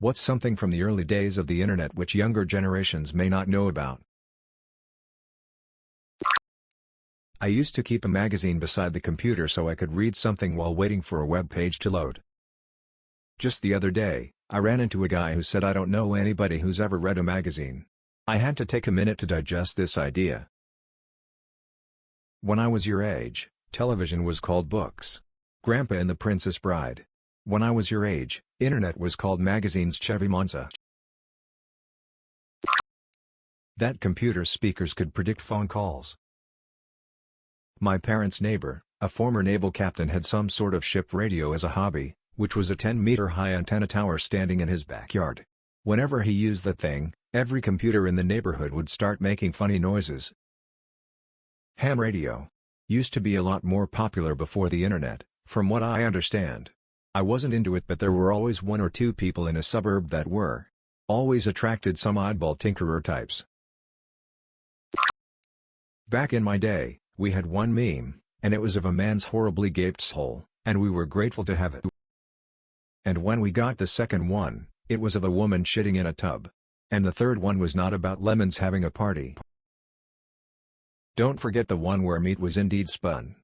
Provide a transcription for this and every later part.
What's something from the early days of the internet which younger generations may not know about? I used to keep a magazine beside the computer so I could read something while waiting for a web page to load. Just the other day, I ran into a guy who said I don't know anybody who's ever read a magazine. I had to take a minute to digest this idea. When I was your age, television was called books. Grandpa and the Princess Bride. When I was your age, internet was called magazines Chevy Monza. That computer speakers could predict phone calls. My parents' neighbor, a former naval captain, had some sort of ship radio as a hobby, which was a 10-meter-high antenna tower standing in his backyard. Whenever he used that thing, every computer in the neighborhood would start making funny noises. Ham radio used to be a lot more popular before the internet, from what I understand. I wasn't into it, but there were always one or two people in a suburb that were. Always attracted some oddball tinkerer types. Back in my day, we had one meme, and it was of a man's horribly gaped hole, and we were grateful to have it. And when we got the second one, it was of a woman shitting in a tub. And the third one was not about lemons having a party. Don't forget the one where meat was indeed spun.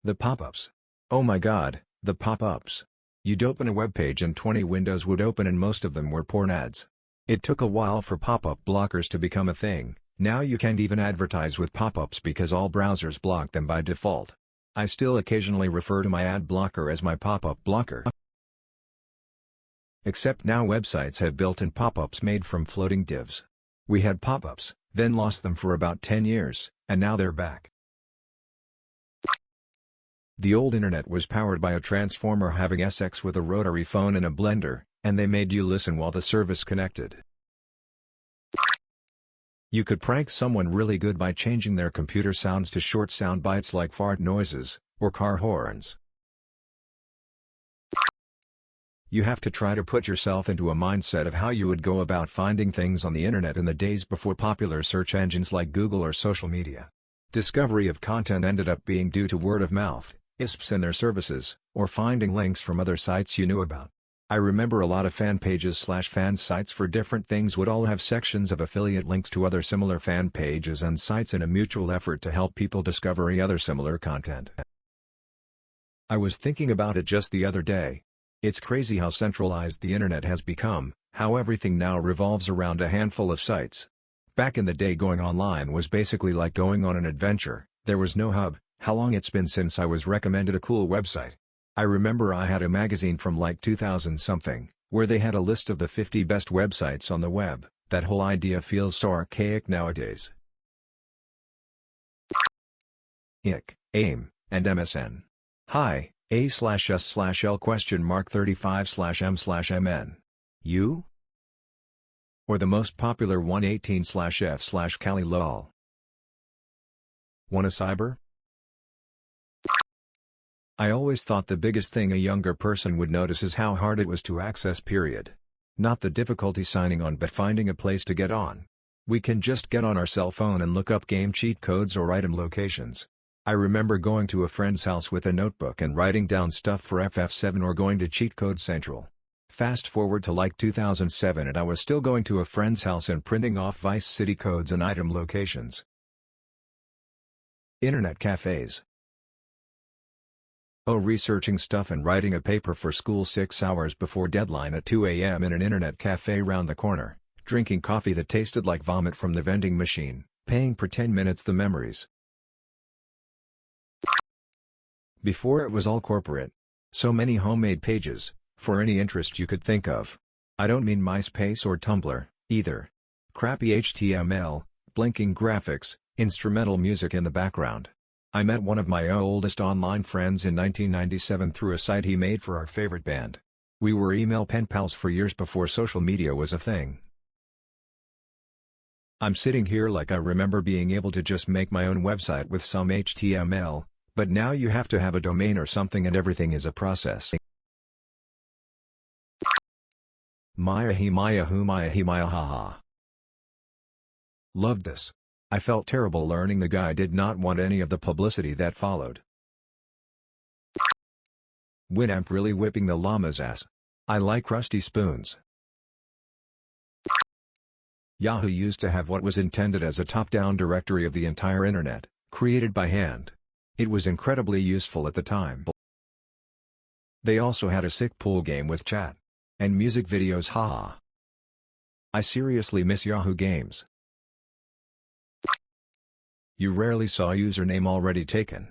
The pop-ups. Oh my god, the pop-ups. You'd open a web page and 20 windows would open and most of them were porn ads. It took a while for pop-up blockers to become a thing. Now you can't even advertise with pop-ups because all browsers block them by default. I still occasionally refer to my ad blocker as my pop-up blocker. Except now websites have built-in pop-ups made from floating divs. We had pop-ups, then lost them for about 10 years, and now they're back. The old internet was powered by a transformer having SX with a rotary phone and a blender, and they made you listen while the service connected. You could prank someone really good by changing their computer sounds to short sound bites like fart noises, or car horns. You have to try to put yourself into a mindset of how you would go about finding things on the internet in the days before popular search engines like Google or social media. Discovery of content ended up being due to word of mouth, ISPs and their services, or finding links from other sites you knew about. I remember a lot of fan pages/fan sites for different things would all have sections of affiliate links to other similar fan pages and sites in a mutual effort to help people discover other similar content. I was thinking about it just the other day. It's crazy how centralized the internet has become, how everything now revolves around a handful of sites. Back in the day, going online was basically like going on an adventure. There was no hub. How long it's been since I was recommended a cool website. I remember I had a magazine from like 2000-something, where they had a list of the 50 best websites on the web. That whole idea feels so archaic nowadays. IC, AIM, and MSN. Hi, A/S/L $35/M/MN. You? Or the most popular 118/F/Cali lol. Want a cyber? I always thought the biggest thing a younger person would notice is how hard it was to access period. Not the difficulty signing on but finding a place to get on. We can just get on our cell phone and look up game cheat codes or item locations. I remember going to a friend's house with a notebook and writing down stuff for FF7 or going to Cheat Code Central. Fast forward to like 2007 and I was still going to a friend's house and printing off Vice City codes and item locations. Internet cafes. Oh, researching stuff and writing a paper for school 6 hours before deadline at 2 a.m. in an internet cafe round the corner, drinking coffee that tasted like vomit from the vending machine, paying per 10 minutes. The memories. Before it was all corporate. So many homemade pages, for any interest you could think of. I don't mean MySpace or Tumblr, either. Crappy HTML, blinking graphics, instrumental music in the background. I met one of my oldest online friends in 1997 through a site he made for our favorite band. We were email pen pals for years before social media was a thing. I'm sitting here like I remember being able to just make my own website with some HTML, but now you have to have a domain or something and everything is a process. Maya he Maya hu Maya he Maya haha. Loved this. I felt terrible learning the guy did not want any of the publicity that followed. Winamp really whipping the llama's ass. I like rusty spoons. Yahoo used to have what was intended as a top-down directory of the entire internet, created by hand. It was incredibly useful at the time. They also had a sick pool game with chat. And music videos, haha. I seriously miss Yahoo games. You rarely saw username already taken.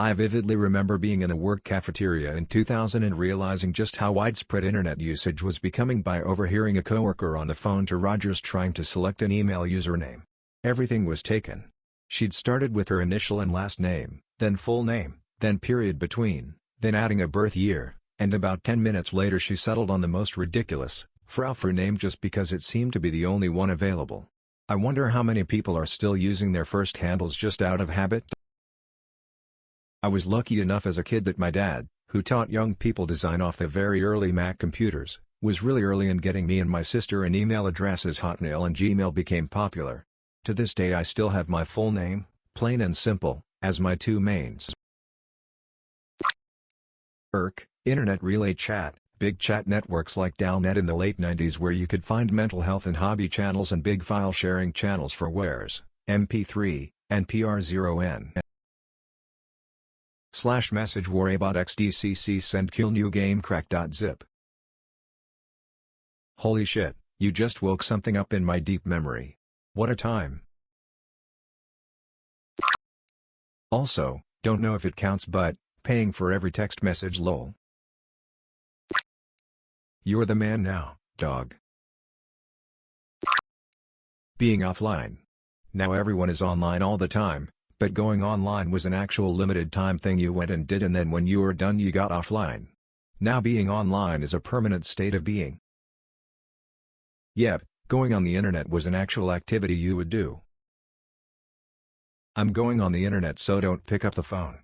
I vividly remember being in a work cafeteria in 2000 and realizing just how widespread internet usage was becoming by overhearing a coworker on the phone to Rogers trying to select an email username. Everything was taken. She'd started with her initial and last name, then full name, then period between, then adding a birth year, and about 10 minutes later she settled on the most ridiculous, Fraufer name just because it seemed to be the only one available. I wonder how many people are still using their first handles just out of habit. I was lucky enough as a kid that my dad, who taught young people design off the very early Mac computers, was really early in getting me and my sister an email address as Hotmail and Gmail became popular. To this day I still have my full name, plain and simple, as my two mains. Internet relay chat, big chat networks like Dalnet in the late 90s where you could find mental health and hobby channels and big file sharing channels for Wares, MP3, and PR0N. /message warabot xdcc send kill new game crack.zip. Holy shit, you just woke something up in my deep memory. What a time. Also, don't know if it counts but, paying for every text message lol. You're the man now, dog. Being offline. Now everyone is online all the time. But going online was an actual limited time thing you went and did and then when you were done you got offline. Now being online is a permanent state of being. Yep, going on the internet was an actual activity you would do. I'm going on the internet so don't pick up the phone.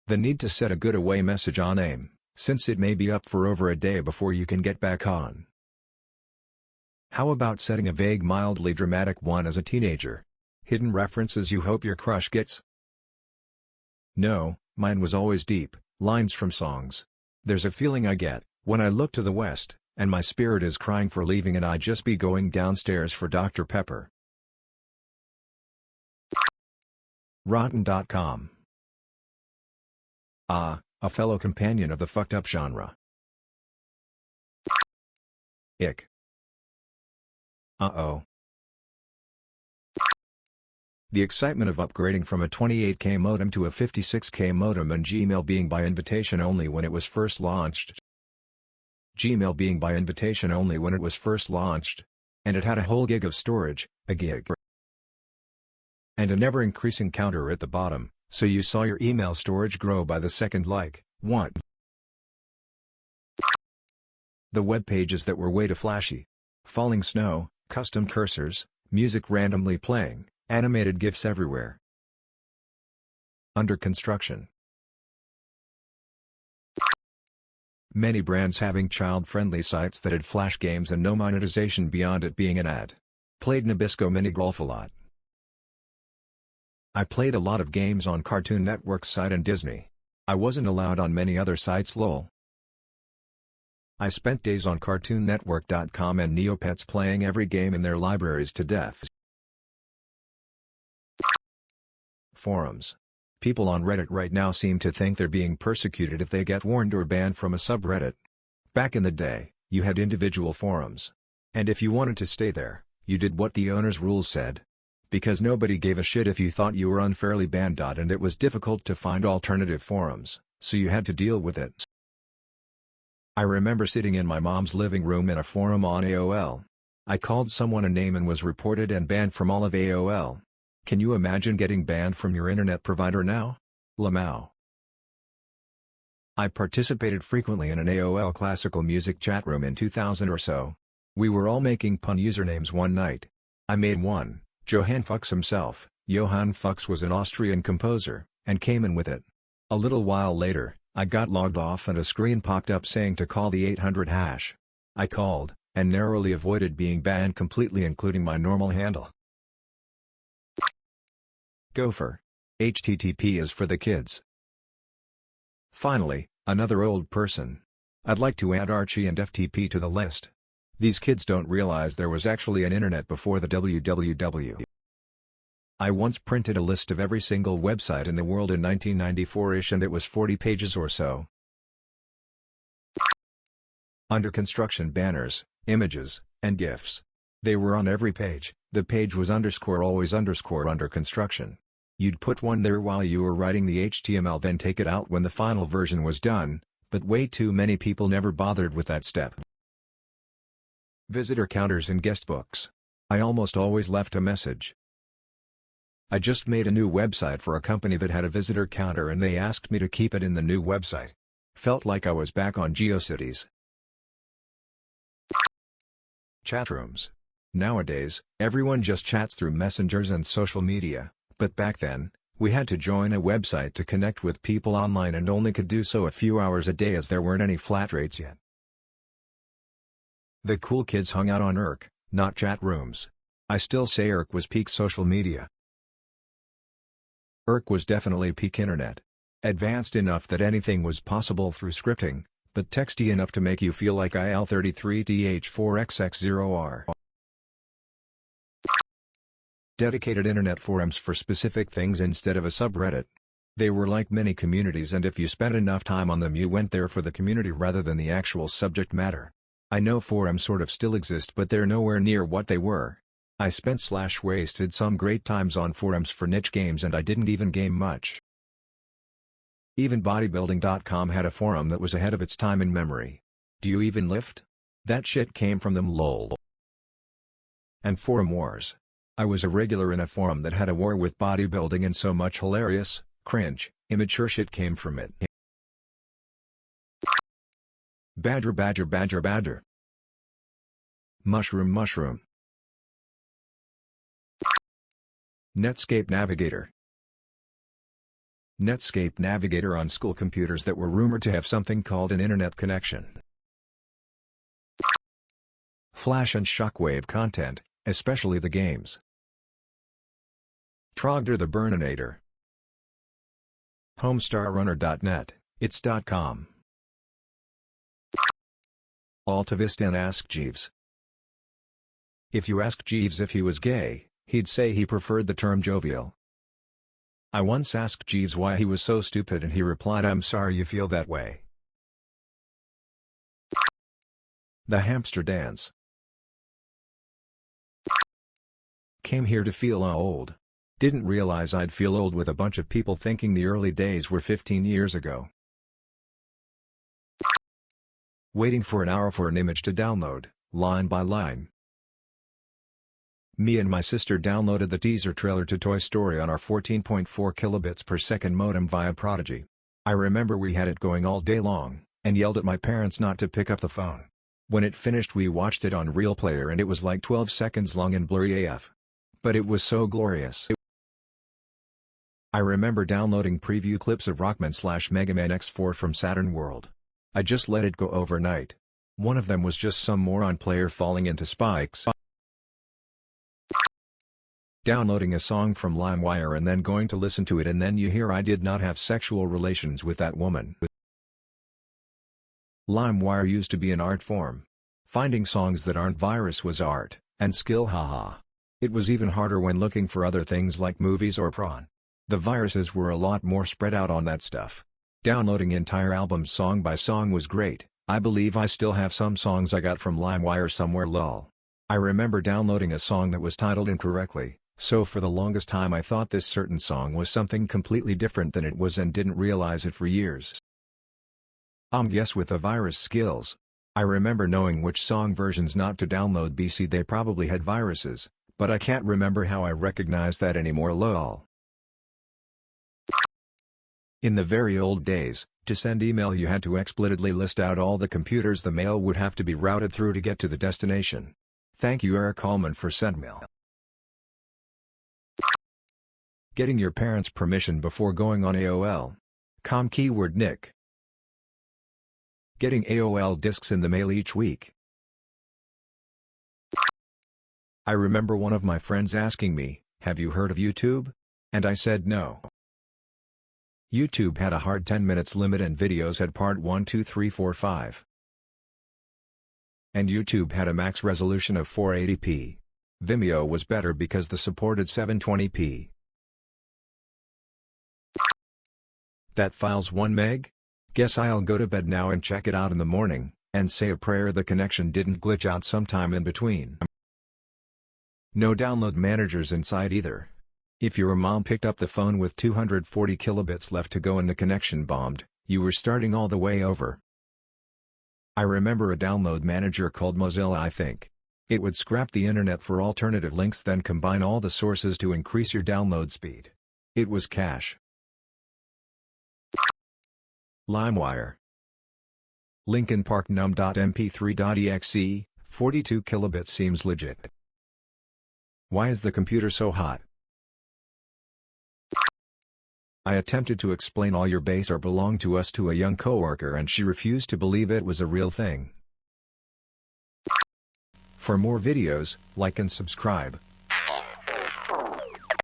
The need to set a good away message on AIM, since it may be up for over a day before you can get back on. How about setting a vague mildly dramatic one as a teenager? Hidden references you hope your crush gets? No, mine was always deep, lines from songs. There's a feeling I get, when I look to the west, and my spirit is crying for leaving and I just be going downstairs for Dr. Pepper. Rotten.com. Ah, a fellow companion of the fucked up genre. Ick. Uh-oh. The excitement of upgrading from a 28K modem to a 56K modem and Gmail being by invitation only when it was first launched. Gmail being by invitation only when it was first launched. And it had a whole gig of storage, a gig. And an ever-increasing counter at the bottom, so you saw your email storage grow by the second like, what? The web pages that were way too flashy. Falling snow, custom cursors, music randomly playing, animated GIFs everywhere. Under construction. Many brands having child-friendly sites that had flash games and no monetization beyond it being an ad. Played Nabisco Mini Golf a lot. I played a lot of games on Cartoon Network's site and Disney. I wasn't allowed on many other sites lol. I spent days on CartoonNetwork.com and Neopets playing every game in their libraries to death. Forums. People on Reddit right now seem to think they're being persecuted if they get warned or banned from a subreddit. Back in the day, you had individual forums. And if you wanted to stay there, you did what the owner's rules said. Because nobody gave a shit if you thought you were unfairly banned. And it was difficult to find alternative forums, so you had to deal with it. I remember sitting in my mom's living room in a forum on AOL. I called someone a name and was reported and banned from all of AOL. Can you imagine getting banned from your internet provider now? Lamau. I participated frequently in an AOL classical music chat room in 2000 or so. We were all making pun usernames one night. I made one, Johann Fuchs himself. Johann Fuchs was an Austrian composer, and came in with it. A little while later, I got logged off and a screen popped up saying to call the 800 hash. I called, and narrowly avoided being banned completely including my normal handle. Gopher. HTTP is for the kids. Finally, another old person. I'd like to add Archie and FTP to the list. These kids don't realize there was actually an internet before the www. I once printed a list of every single website in the world in 1994-ish and it was 40 pages or so. Under construction banners, images, and GIFs. They were on every page. The page was always under construction. You'd put one there while you were writing the HTML, then take it out when the final version was done, but way too many people never bothered with that step. Visitor counters in guestbooks. I almost always left a message. I just made a new website for a company that had a visitor counter and they asked me to keep it in the new website. Felt like I was back on GeoCities. Chat rooms. Nowadays, everyone just chats through messengers and social media, but back then, we had to join a website to connect with people online and only could do so a few hours a day as there weren't any flat rates yet. The cool kids hung out on IRC, not chat rooms. I still say IRC was peak social media. IRC was definitely peak internet. Advanced enough that anything was possible through scripting, but texty enough to make you feel like IL33DH4XX0R. Dedicated internet forums for specific things instead of a subreddit. They were like mini communities and if you spent enough time on them you went there for the community rather than the actual subject matter. I know forums sort of still exist but they're nowhere near what they were. I spent/wasted some great times on forums for niche games and I didn't even game much. Even bodybuilding.com had a forum that was ahead of its time in memory. Do you even lift? That shit came from them lol. And forum wars. I was a regular in a forum that had a war with bodybuilding and so much hilarious, cringe, immature shit came from it. Badger badger badger badger. Mushroom mushroom. Netscape Navigator. Netscape Navigator on school computers that were rumored to have something called an internet connection. Flash and Shockwave content, especially the games. Trogdor the Burninator. HomestarRunner.net, it's.com. AltaVista and Ask Jeeves. If you asked Jeeves if he was gay, he'd say he preferred the term jovial. I once asked Jeeves why he was so stupid and he replied, "I'm sorry you feel that way." The Hamster Dance. Came here to feel old. Didn't realize I'd feel old with a bunch of people thinking the early days were 15 years ago. Waiting for an hour for an image to download, line by line. Me and my sister downloaded the teaser trailer to Toy Story on our 14.4 kilobits per second modem via Prodigy. I remember we had it going all day long, and yelled at my parents not to pick up the phone. When it finished we watched it on Real Player and it was like 12 seconds long and blurry AF. But it was so glorious. I remember downloading preview clips of Rockman/Mega Man X4 from Saturn World. I just let it go overnight. One of them was just some moron player falling into spikes. Downloading a song from LimeWire and then going to listen to it and then you hear I did not have sexual relations with that woman. LimeWire used to be an art form. Finding songs that aren't virus was art, and skill haha. It was even harder when looking for other things like movies or porn. The viruses were a lot more spread out on that stuff. Downloading entire albums song by song was great. I believe I still have some songs I got from LimeWire somewhere lol. I remember downloading a song that was titled incorrectly, so for the longest time I thought this certain song was something completely different than it was and didn't realize it for years. Guess with the virus skills. I remember knowing which song versions not to download BC they probably had viruses, but I can't remember how I recognized that anymore lol. In the very old days, to send email you had to explicitly list out all the computers the mail would have to be routed through to get to the destination. Thank you Eric Allman for SendMail. Getting your parents' permission before going on AOL.com keyword Nick. Getting AOL discs in the mail each week. I remember one of my friends asking me, "Have you heard of YouTube?" And I said no. YouTube had a hard 10 minutes limit and videos had part 1 2 3 4 5. And YouTube had a max resolution of 480p. Vimeo was better because the supported 720p. That file's 1 meg? Guess I'll go to bed now and check it out in the morning, and say a prayer the connection didn't glitch out sometime in between. No download managers inside either. If your mom picked up the phone with 240 kilobits left to go and the connection bombed, you were starting all the way over. I remember a download manager called Mozilla, I think. It would scrap the internet for alternative links, then combine all the sources to increase your download speed. It was cash. LimeWire. Linkin Park num.mp3.exe, 42 kilobits seems legit. Why is the computer so hot? I attempted to explain all your base are belong to us to a young coworker and she refused to believe it was a real thing. For more videos, like and subscribe.